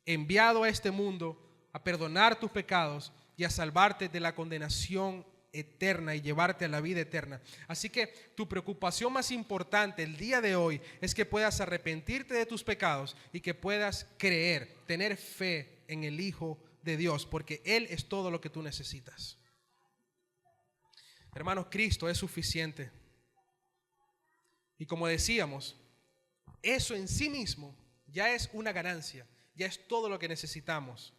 enviado a este mundo a perdonar tus pecados y a salvarte de la condenación eterna y llevarte a la vida eterna. Así que tu preocupación más importante el día de hoy es que puedas arrepentirte de tus pecados y que puedas creer, tener fe en el Hijo de Dios, porque Él es todo lo que tú necesitas. Hermanos, Cristo es suficiente. Y como decíamos, eso en sí mismo ya es una ganancia, ya es todo lo que necesitamos.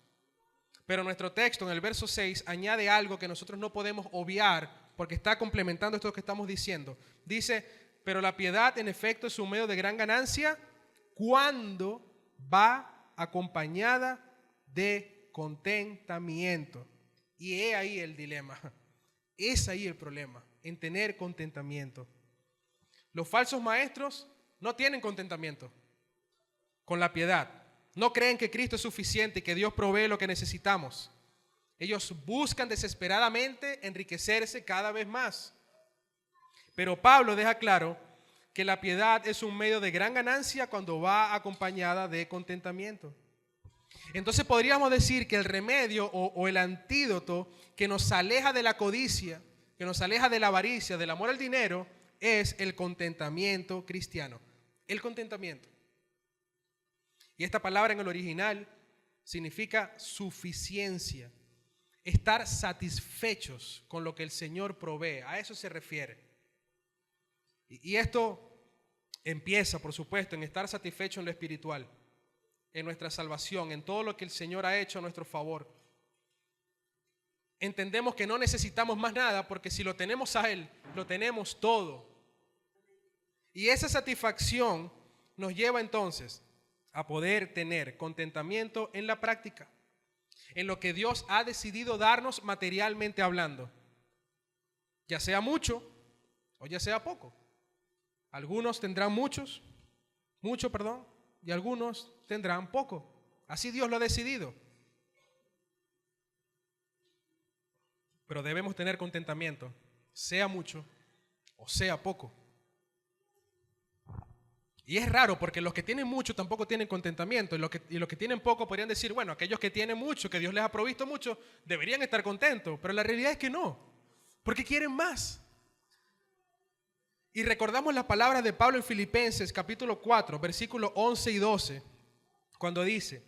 Pero nuestro texto en el verso 6 añade algo que nosotros no podemos obviar porque está complementando esto que estamos diciendo. Dice, pero la piedad en efecto es un medio de gran ganancia cuando va acompañada de contentamiento. Y he ahí el dilema, es ahí el problema, en tener contentamiento. Los falsos maestros no tienen contentamiento con la piedad. No creen que Cristo es suficiente y que Dios provee lo que necesitamos. Ellos buscan desesperadamente enriquecerse cada vez más. Pero Pablo deja claro que la piedad es un medio de gran ganancia cuando va acompañada de contentamiento. Entonces podríamos decir que el remedio o el antídoto que nos aleja de la codicia, que nos aleja de la avaricia, del amor al dinero, es el contentamiento cristiano. El contentamiento. Y esta palabra en el original significa suficiencia. Estar satisfechos con lo que el Señor provee. A eso se refiere. Y esto empieza, por supuesto, en estar satisfecho en lo espiritual, en nuestra salvación, en todo lo que el Señor ha hecho a nuestro favor. Entendemos que no necesitamos más nada porque si lo tenemos a Él, lo tenemos todo. Y esa satisfacción nos lleva entonces a poder tener contentamiento en la práctica, en lo que Dios ha decidido darnos materialmente hablando, ya sea mucho o ya sea poco. Algunos tendrán mucho, y algunos tendrán poco. Así Dios lo ha decidido. Pero debemos tener contentamiento, sea mucho o sea poco. Y es raro porque los que tienen mucho tampoco tienen contentamiento y los que tienen poco podrían decir, bueno, aquellos que tienen mucho, que Dios les ha provisto mucho, deberían estar contentos. Pero la realidad es que no, porque quieren más. Y recordamos las palabras de Pablo en Filipenses capítulo 4, versículos 11 y 12, cuando dice,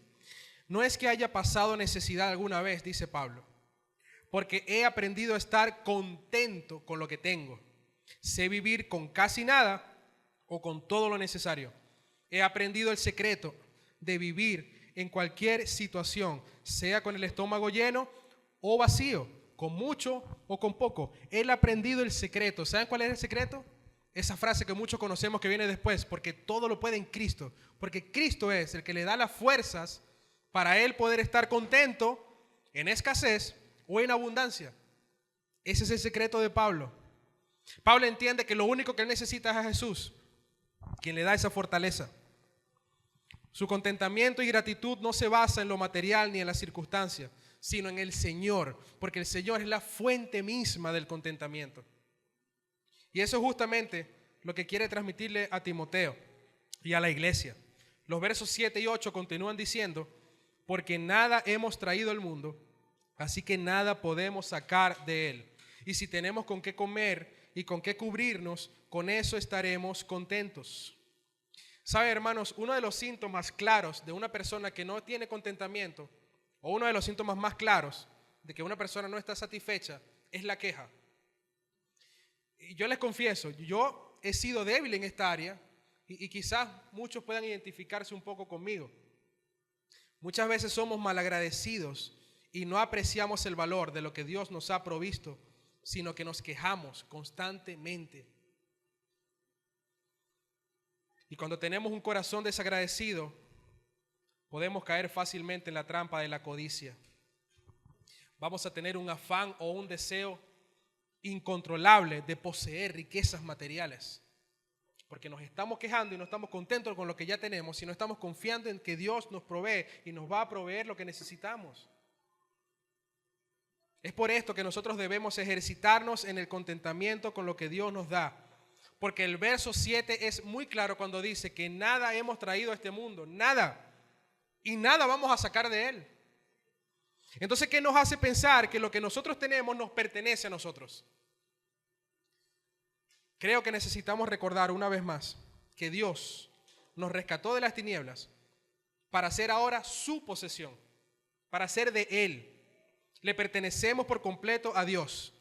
no es que haya pasado necesidad alguna vez, dice Pablo, porque he aprendido a estar contento con lo que tengo. Sé vivir con casi nada o con todo lo necesario. He aprendido el secreto de vivir en cualquier situación, sea con el estómago lleno o vacío, con mucho o con poco. He aprendido el secreto. ¿Saben cuál es el secreto? Esa frase que muchos conocemos que viene después, porque todo lo puede en Cristo, porque Cristo es el que le da las fuerzas para Él poder estar contento en escasez o en abundancia. Ese es el secreto de Pablo. Pablo entiende que lo único que él necesita es a Jesús, quien le da esa fortaleza. Su contentamiento y gratitud no se basa en lo material ni en las circunstancias, sino en el Señor, porque el Señor es la fuente misma del contentamiento. Y eso es justamente lo que quiere transmitirle a Timoteo y a la iglesia. Los versos 7 y 8 continúan diciendo, porque nada hemos traído al mundo, así que nada podemos sacar de él. Y si tenemos con qué comer y con qué cubrirnos, con eso estaremos contentos. ¿Sabe, hermanos? Uno de los síntomas claros de una persona que no tiene contentamiento, o uno de los síntomas más claros de que una persona no está satisfecha, es la queja. Y yo les confieso, yo he sido débil en esta área y quizás muchos puedan identificarse un poco conmigo. Muchas veces somos malagradecidos y no apreciamos el valor de lo que Dios nos ha provisto, sino que nos quejamos constantemente. Y cuando tenemos un corazón desagradecido, podemos caer fácilmente en la trampa de la codicia. Vamos a tener un afán o un deseo incontrolable de poseer riquezas materiales, porque nos estamos quejando y no estamos contentos con lo que ya tenemos, sino estamos confiando en que Dios nos provee y nos va a proveer lo que necesitamos. Es por esto que nosotros debemos ejercitarnos en el contentamiento con lo que Dios nos da, porque el verso 7 es muy claro cuando dice que nada hemos traído a este mundo, nada, y nada vamos a sacar de él. Entonces, ¿qué nos hace pensar que lo que nosotros tenemos nos pertenece a nosotros? Creo que necesitamos recordar una vez más que Dios nos rescató de las tinieblas para ser ahora su posesión, para ser de Él. Le pertenecemos por completo a Dios.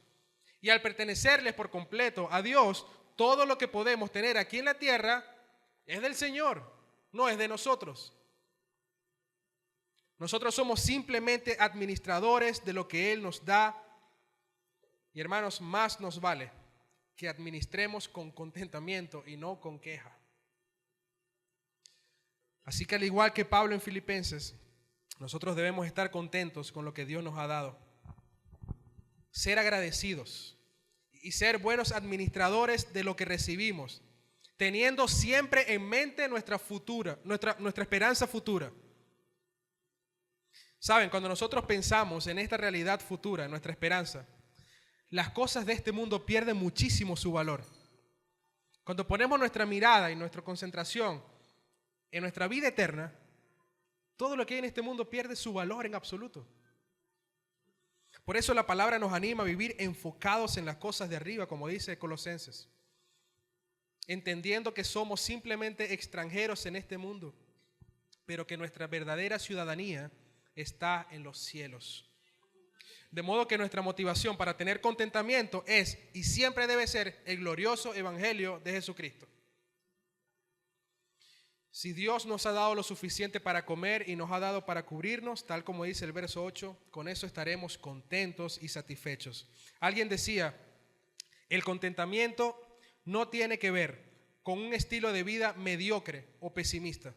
Y al pertenecerles por completo a Dios, todo lo que podemos tener aquí en la tierra es del Señor, no es de nosotros. Nosotros somos simplemente administradores de lo que Él nos da. Y hermanos, más nos vale que administremos con contentamiento y no con queja. Así que al igual que Pablo en Filipenses, nosotros debemos estar contentos con lo que Dios nos ha dado. Ser agradecidos y ser buenos administradores de lo que recibimos. teniendo siempre en mente nuestra esperanza futura. Saben, cuando nosotros pensamos en esta realidad futura, en nuestra esperanza, las cosas de este mundo pierden muchísimo su valor. Cuando ponemos nuestra mirada y nuestra concentración en nuestra vida eterna, todo lo que hay en este mundo pierde su valor en absoluto. Por eso la palabra nos anima a vivir enfocados en las cosas de arriba, como dice Colosenses, entendiendo que somos simplemente extranjeros en este mundo, pero que nuestra verdadera ciudadanía está en los cielos. De modo que nuestra motivación para tener contentamiento es y siempre debe ser el glorioso evangelio de Jesucristo. Si Dios nos ha dado lo suficiente para comer y nos ha dado para cubrirnos, tal como dice el verso 8, con eso estaremos contentos y satisfechos. Alguien decía, el contentamiento no tiene que ver con un estilo de vida mediocre o pesimista.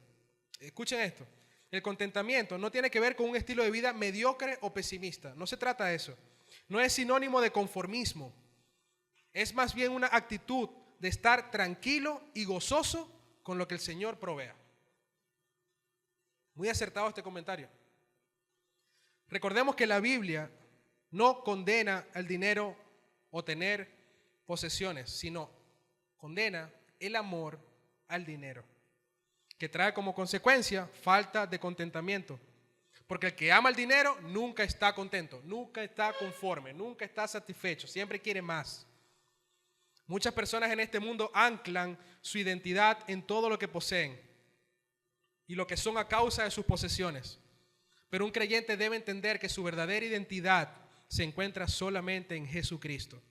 Escuchen esto. El contentamiento no tiene que ver con un estilo de vida mediocre o pesimista. No se trata de eso. No es sinónimo de conformismo. Es más bien una actitud de estar tranquilo y gozoso con lo que el Señor provea. Muy acertado este comentario. Recordemos que la Biblia no condena al dinero o tener posesiones, sino condena el amor al dinero, que trae como consecuencia falta de contentamiento. Porque el que ama el dinero nunca está contento, nunca está conforme, nunca está satisfecho, siempre quiere más. Muchas personas en este mundo anclan su identidad en todo lo que poseen y lo que son a causa de sus posesiones. Pero un creyente debe entender que su verdadera identidad se encuentra solamente en Jesucristo.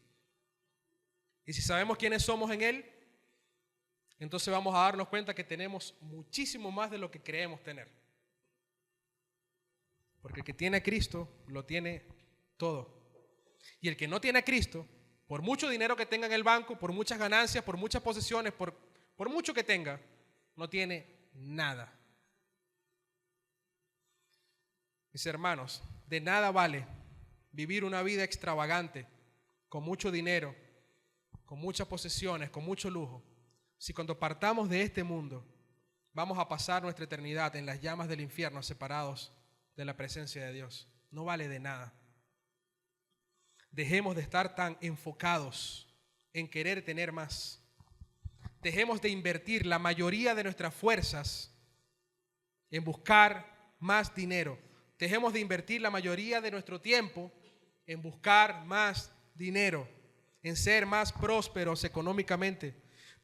Y si sabemos quiénes somos en Él, entonces vamos a darnos cuenta que tenemos muchísimo más de lo que creemos tener. Porque el que tiene a Cristo lo tiene todo. Y el que no tiene a Cristo, por mucho dinero que tenga en el banco, por muchas ganancias, por muchas posesiones, por mucho que tenga, no tiene nada. Mis hermanos, de nada vale vivir una vida extravagante, con mucho dinero, con muchas posesiones, con mucho lujo, si cuando partamos de este mundo vamos a pasar nuestra eternidad en las llamas del infierno separados de la presencia de Dios. No vale de nada. Dejemos de estar tan enfocados en querer tener más. Dejemos de invertir la mayoría de nuestras fuerzas en buscar más dinero. Dejemos de invertir la mayoría de nuestro tiempo en buscar más dinero, en ser más prósperos económicamente.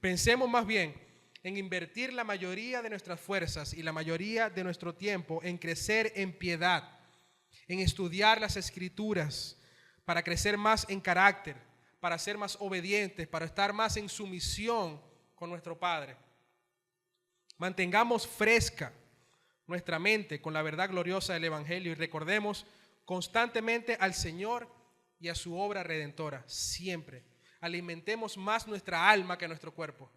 Pensemos más bien en invertir la mayoría de nuestras fuerzas y la mayoría de nuestro tiempo en crecer en piedad, en estudiar las Escrituras, para crecer más en carácter, para ser más obedientes, para estar más en sumisión con nuestro Padre. Mantengamos fresca nuestra mente con la verdad gloriosa del Evangelio y recordemos constantemente al Señor y a su obra redentora, siempre. Alimentemos más nuestra alma que nuestro cuerpo.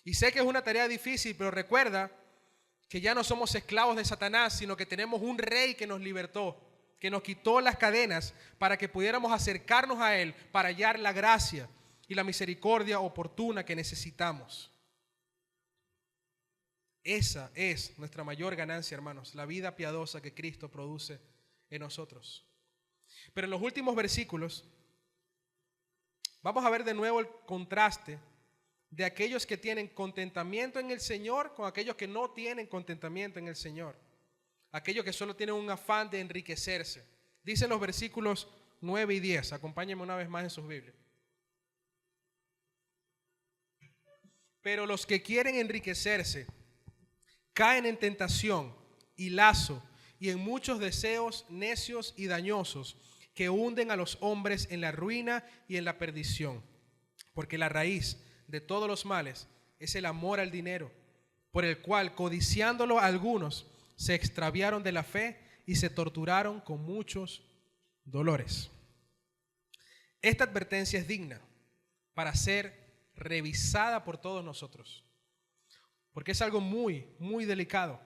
Y sé que es una tarea difícil, pero recuerda que ya no somos esclavos de Satanás, sino que tenemos un rey que nos libertó, que nos quitó las cadenas para que pudiéramos acercarnos a Él para hallar la gracia y la misericordia oportuna que necesitamos. Esa es nuestra mayor ganancia, hermanos, la vida piadosa que Cristo produce en nosotros. Pero en los últimos versículos vamos a ver de nuevo el contraste de aquellos que tienen contentamiento en el Señor con aquellos que no tienen contentamiento en el Señor. Aquellos que solo tienen un afán de enriquecerse. Dicen los versículos 9 y 10. Acompáñenme una vez más en sus Biblias. Pero los que quieren enriquecerse caen en tentación y lazo y en muchos deseos necios y dañosos que hunden a los hombres en la ruina y en la perdición. Porque la raíz de todos los males es el amor al dinero, por el cual, codiciándolo algunos, se extraviaron de la fe y se torturaron con muchos dolores. Esta advertencia es digna para ser revisada por todos nosotros, porque es algo muy, muy delicado.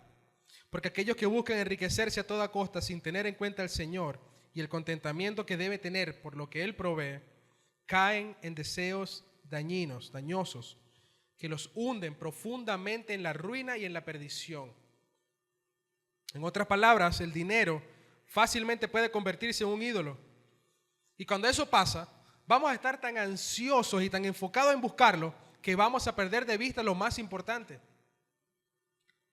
Porque aquellos que buscan enriquecerse a toda costa sin tener en cuenta al Señor y el contentamiento que debe tener por lo que Él provee, caen en deseos dañosos, que los hunden profundamente en la ruina y en la perdición. En otras palabras, el dinero fácilmente puede convertirse en un ídolo. Y cuando eso pasa, vamos a estar tan ansiosos y tan enfocados en buscarlo que vamos a perder de vista lo más importante.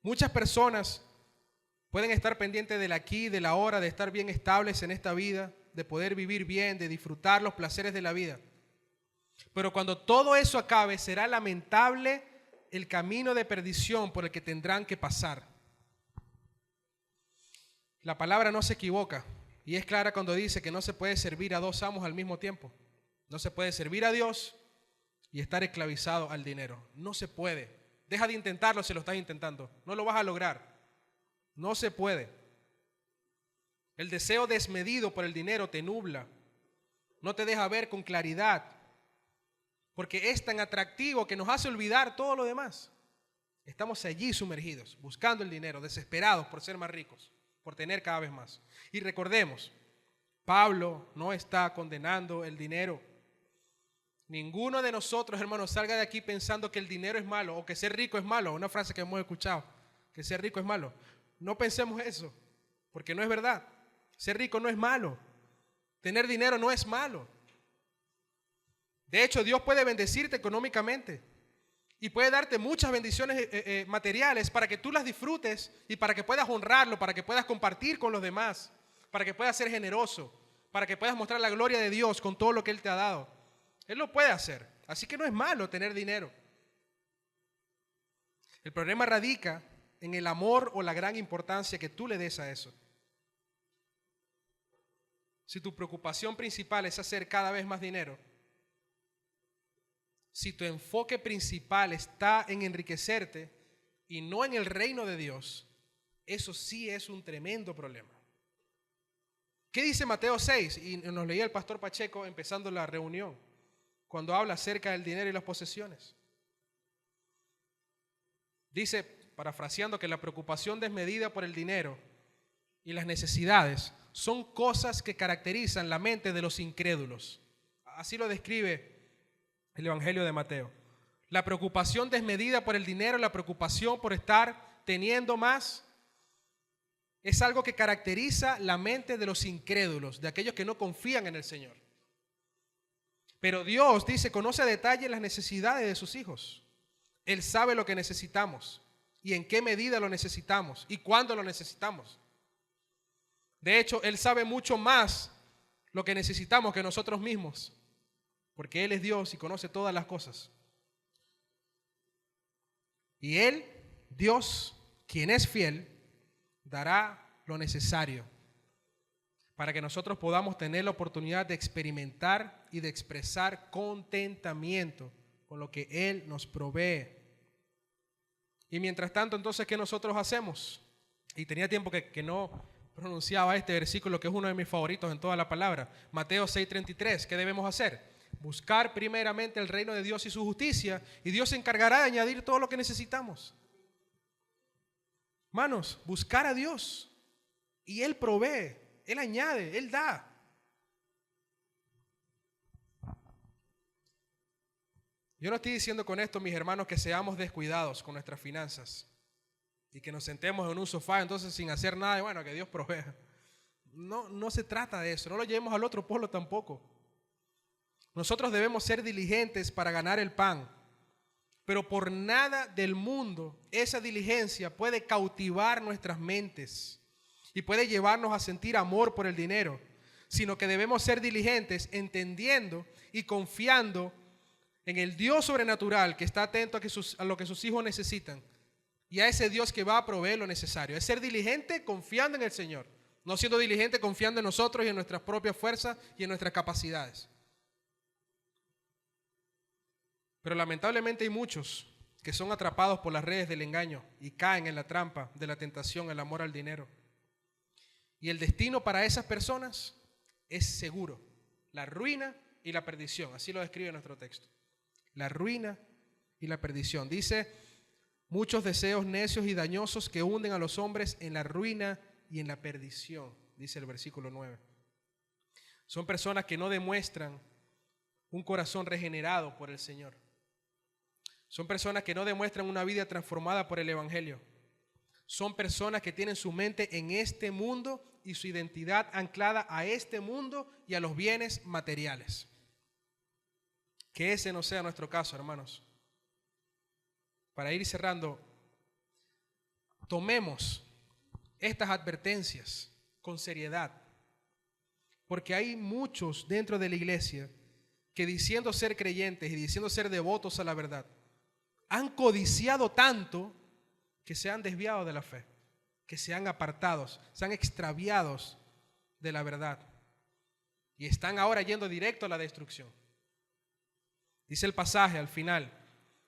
Muchas personas pueden estar pendientes del aquí, de la hora, de estar bien estables en esta vida, de poder vivir bien, de disfrutar los placeres de la vida. Pero cuando todo eso acabe, será lamentable el camino de perdición por el que tendrán que pasar. La palabra no se equivoca y es clara cuando dice que no se puede servir a dos amos al mismo tiempo. No se puede servir a Dios y estar esclavizado al dinero. No se puede. Deja de intentarlo si lo estás intentando. No lo vas a lograr. No se puede. El deseo desmedido por el dinero te nubla. No te deja ver con claridad. Porque es tan atractivo que nos hace olvidar todo lo demás. Estamos allí sumergidos, buscando el dinero, desesperados por ser más ricos, por tener cada vez más. Y recordemos, Pablo no está condenando el dinero. Ninguno de nosotros, hermanos, salga de aquí pensando que el dinero es malo o que ser rico es malo. Una frase que hemos escuchado, que ser rico es malo. No pensemos eso, porque no es verdad. Ser rico no es malo. Tener dinero no es malo. De hecho, Dios puede bendecirte económicamente y puede darte muchas bendiciones materiales para que tú las disfrutes y para que puedas honrarlo, para que puedas compartir con los demás, para que puedas ser generoso, para que puedas mostrar la gloria de Dios con todo lo que Él te ha dado. Él lo puede hacer, así que no es malo tener dinero. El problema radica en el amor o la gran importancia que tú le des a eso. Si tu preocupación principal es hacer cada vez más dinero, si tu enfoque principal está en enriquecerte y no en el reino de Dios, eso sí es un tremendo problema. ¿Qué dice Mateo 6? Y nos leía el pastor Pacheco empezando la reunión, cuando habla acerca del dinero y las posesiones. Dice, parafraseando, que la preocupación desmedida por el dinero y las necesidades son cosas que caracterizan la mente de los incrédulos. Así lo describe el Evangelio de Mateo. La preocupación desmedida por el dinero, la preocupación por estar teniendo más, es algo que caracteriza la mente de los incrédulos, de aquellos que no confían en el Señor. Pero Dios, dice, conoce a detalle las necesidades de sus hijos. Él sabe lo que necesitamos y en qué medida lo necesitamos y cuándo lo necesitamos. De hecho, Él sabe mucho más lo que necesitamos que nosotros mismos, porque Él es Dios y conoce todas las cosas. Y Él, Dios, quien es fiel, dará lo necesario para que nosotros podamos tener la oportunidad de experimentar y de expresar contentamiento con lo que Él nos provee. Y mientras tanto, entonces, ¿qué nosotros hacemos? Y tenía tiempo que no pronunciaba este versículo, que es uno de mis favoritos en toda la palabra. Mateo 6:33, ¿qué debemos hacer? Buscar primeramente el reino de Dios y su justicia, y Dios se encargará de añadir todo lo que necesitamos. Hermanos, buscar a Dios y Él provee, Él añade, Él da. Yo no estoy diciendo con esto, mis hermanos, que seamos descuidados con nuestras finanzas y que nos sentemos en un sofá entonces sin hacer nada y bueno, que Dios provea. No se trata de eso, no lo llevemos al otro polo tampoco. Nosotros debemos ser diligentes para ganar el pan, pero por nada del mundo esa diligencia puede cautivar nuestras mentes y puede llevarnos a sentir amor por el dinero, sino que debemos ser diligentes entendiendo y confiando en el Dios sobrenatural que está atento a lo que sus hijos necesitan y a ese Dios que va a proveer lo necesario. Es ser diligente confiando en el Señor, no siendo diligente confiando en nosotros y en nuestras propias fuerzas y en nuestras capacidades. Pero lamentablemente hay muchos que son atrapados por las redes del engaño y caen en la trampa de la tentación, el amor al dinero. Y el destino para esas personas es seguro, la ruina y la perdición. Así lo describe nuestro texto. La ruina y la perdición. Dice, muchos deseos necios y dañosos que hunden a los hombres en la ruina y en la perdición, dice el versículo 9. Son personas que no demuestran un corazón regenerado por el Señor. Son personas que no demuestran una vida transformada por el Evangelio. Son personas que tienen su mente en este mundo y su identidad anclada a este mundo y a los bienes materiales. Que ese no sea nuestro caso, hermanos. Para ir cerrando, tomemos estas advertencias con seriedad, porque hay muchos dentro de la iglesia que, diciendo ser creyentes y diciendo ser devotos a la verdad, han codiciado tanto que se han desviado de la fe, que se han apartado, se han extraviados de la verdad y están ahora yendo directo a la destrucción. Dice el pasaje al final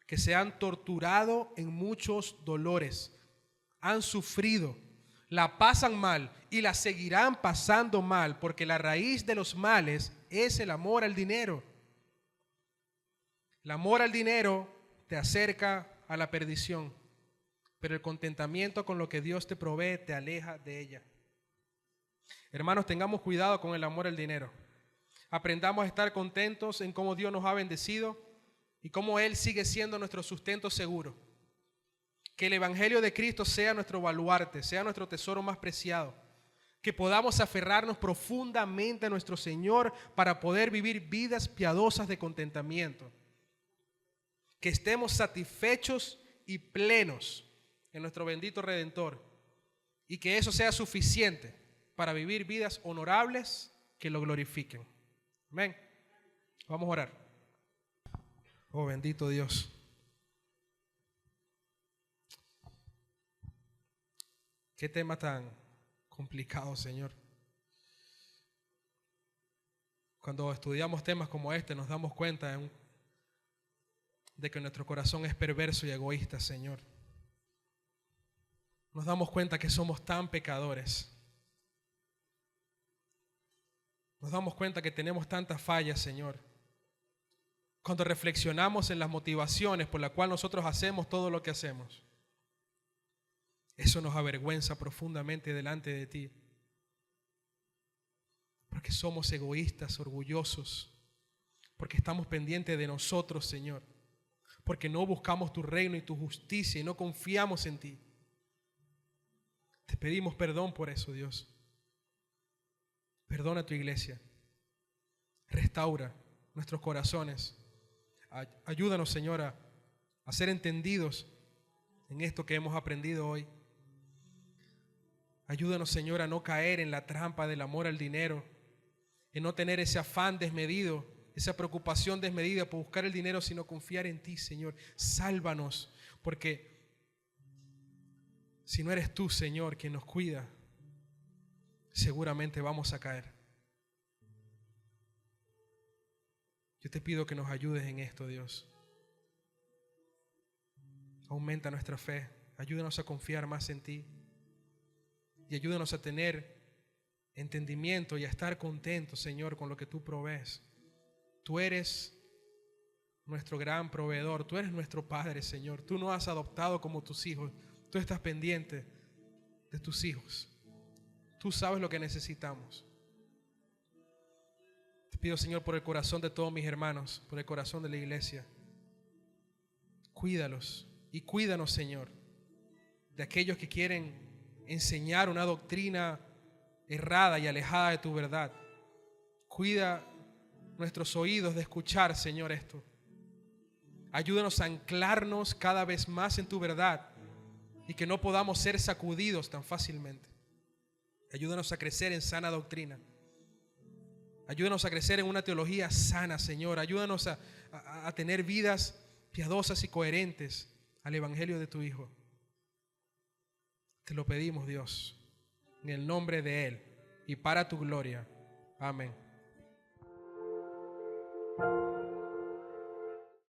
que se han torturado en muchos dolores, han sufrido, la pasan mal y la seguirán pasando mal, porque la raíz de los males es el amor al dinero. El amor al dinero te acerca a la perdición, pero el contentamiento con lo que Dios te provee te aleja de ella. Hermanos, tengamos cuidado con el amor al dinero. Aprendamos a estar contentos en cómo Dios nos ha bendecido y cómo Él sigue siendo nuestro sustento seguro. Que el Evangelio de Cristo sea nuestro baluarte, sea nuestro tesoro más preciado. Que podamos aferrarnos profundamente a nuestro Señor para poder vivir vidas piadosas de contentamiento. Que estemos satisfechos y plenos en nuestro bendito Redentor. Y que eso sea suficiente para vivir vidas honorables que lo glorifiquen. Amén. Vamos a orar. Oh, bendito Dios. Qué tema tan complicado, Señor. Cuando estudiamos temas como este, nos damos cuenta de que nuestro corazón es perverso y egoísta, Señor. Nos damos cuenta que somos tan pecadores. Nos damos cuenta que tenemos tantas fallas, Señor. Cuando reflexionamos en las motivaciones por las cuales nosotros hacemos todo lo que hacemos, eso nos avergüenza profundamente delante de ti. Porque somos egoístas, orgullosos. Porque estamos pendientes de nosotros, Señor. Porque no buscamos tu reino y tu justicia y no confiamos en ti. Te pedimos perdón por eso, Dios. Perdona a tu iglesia. Restaura nuestros corazones. Ayúdanos, Señor, a ser entendidos en esto que hemos aprendido hoy. Ayúdanos, Señor, a no caer en la trampa del amor al dinero, en no tener ese afán desmedido, esa preocupación desmedida por buscar el dinero, sino confiar en ti, Señor. Sálvanos, porque si no eres tú, Señor, quien nos cuida, seguramente vamos a caer. Yo te pido que nos ayudes en esto, Dios. Aumenta nuestra fe, ayúdanos a confiar más en ti. Y ayúdanos a tener entendimiento y a estar contentos, Señor, con lo que tú provees. Tú eres nuestro gran proveedor. Tú eres nuestro Padre, Señor. Tú nos has adoptado como tus hijos. Tú estás pendiente de tus hijos. Tú sabes lo que necesitamos. Te pido, Señor, por el corazón de todos mis hermanos, por el corazón de la iglesia. Cuídalos y cuídanos, Señor, de aquellos que quieren enseñar una doctrina errada y alejada de tu verdad. Cuida nuestros oídos de escuchar, Señor, esto. Ayúdanos a anclarnos cada vez más en tu verdad y que no podamos ser sacudidos tan fácilmente. Ayúdanos a crecer en sana doctrina. Ayúdanos a crecer en una teología sana, Señor. Ayúdanos a tener vidas piadosas y coherentes al Evangelio de tu Hijo. Te lo pedimos, Dios, en el nombre de Él y para tu gloria. Amén.